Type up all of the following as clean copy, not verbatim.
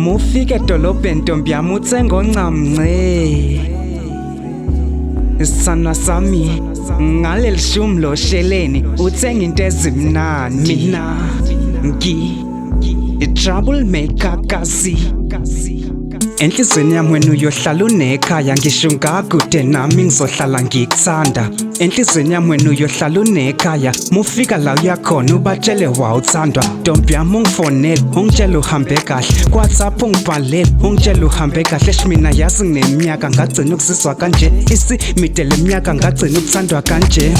mufike edolobheni ntombi yami utsenga oncamnce isana sami ngaleli shumi lo sheleni utsenga into ezimnandi mina trouble maker kasi enhlizweni yami wena uyohlala unekhaya ngisho ngakude nami ngizohlala ngikuthanda enhlizweni yami wena uyohlala unekhaya mufika la uyakhona ubatshele wawuthandwa ntombi yami ungifonele ungitshela uhambe kahle WhatsApp ungibhalele ungitshela uhambe kahle mina yazi ngineminyaka ngagcina ukuzizwa kanje isimidele iminyaka ngagcina ukuthandwa kanje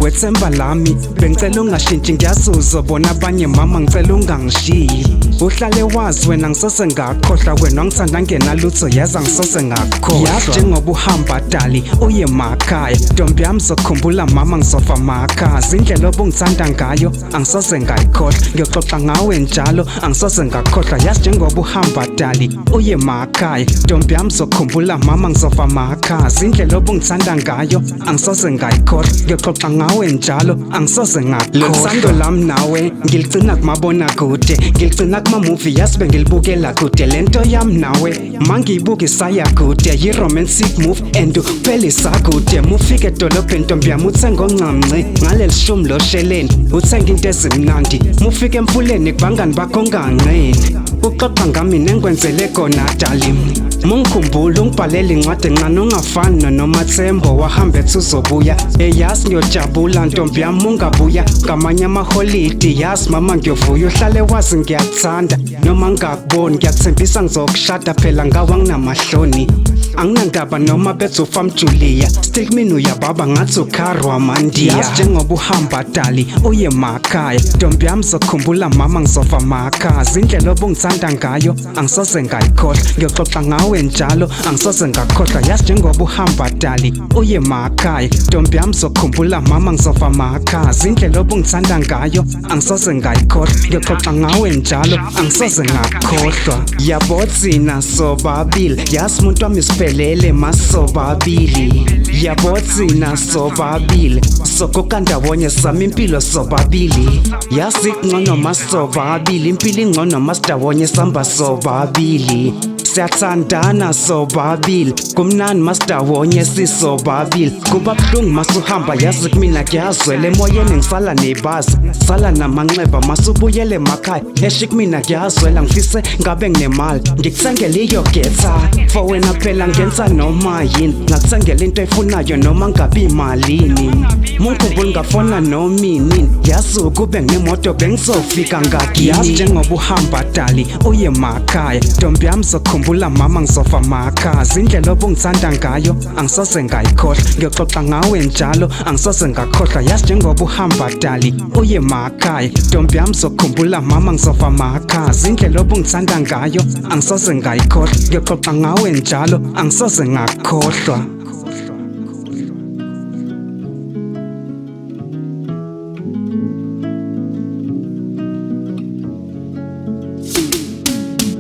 wethemba lami bengicela ungashintshi ngiyazi uzobona abanye mama ngicela ungangishiyi uhlale wazi wena ngisose ngakhohlwa wena ngithanda ngenalutho yaza ngisose ngakhohlwa yazi njengoba uhamba dali uye emakhaya ntombi yami zokhumbula mama ngizofa makhazi indlela obungithanda ngayo angisose ngayikhohlwa ngiyoxoxa ngawe njalo angisose ngakhohlwa yazi njengoba uhamba dali uye emakhaya ntombi yami zokhumbula mama ngizofa makhazi indlela obungithanda ngayo angisose ngayikhohlwa ngiyoxoxa ngawe njalo angisose ngakhohlwa losando lami nawe ngiligcina kumabona kude ngiligcina kuma-movie yazi bengilibukela kude lento yami nawe mangiyibuka isaya kude yi-romantic move and uphela isakude mufike edolobheni ntombi yami uthenga oncamnce ngaleli shumi lo sheleni uthenga into ezimnandi mufike emfuleni kubangani bakho nganqeni uxoxa ngami nengikwenzele kona dali mungikhumbula ungibhalele incwadi encane ungafani noNomathembo wahambe ethi uzobuya eyazi ngiyojabula ntombi yami ungabuya ngamanye amaholidi yazi mama ngiyovuya uhlale wazi ngiyakuthanda noma ngingakuboni ngiyakuthembisa ngizokushada phela ngawa nginamahloni anginandaba noma bethi ufamjulia still mina uyababa ngathi ukharwa mandiya yazi njengoba uhamba dali uye emakhaya ntombi yami zokhumbula mama ngizofa makhazi indlela obungithanda ngayo angisose ngayikhohlwa ngiyoxoxa ngawe njalo angisose ngakhohlwa yazi njengoba uhamba dali uye emakhaya ntombi yami zokhumbula mama ngizofa makhazi indlela obungithanda ngayo angisose ngayikhohlwa ngiyoxoxa ngawe njalo angisose ngakhohlwa yabo thina sobabili yazi umuntu wami siphelele masobabili yabo thina sobabili sokoka ndawonye sami impilo sobabili yazi ingcono masobabili impilo ingcono masidawonye samba sobabili siyathandana sobabili kumnani masidawonye sisobabili kuba buhlungu masuhamba yazi kumina kuyazwela emoyeni ngisala nebazi sala namanxeba masubuyele emakhaya eshi kumina kuyazwela ngifise ngabe nginemali ngikuthengela iyogetha for wena phela ngenza noma yini ngakuthengela into efunayo noma ngabe imalini mungikhumbula ngafona noma inini yazi ukube nginemoto bengizofika ngakini yazi njengoba uhamba dali uye emakhaya ntombi yami zokhumbula mama ngizofa makhazi indlela obungithanda ngayo angisose ngayikhohlwa ngiyoxoxa ngawe njalo angisose ngakhohlwa yazi njengoba uhamba dali uye emakhaya ntombi yami zokhumbula mama ngizofa makhazi indlela obungithanda ngayo angisose ngayikhohlwa ngiyoxoxa ngawe njalo angisose ngakhohlwa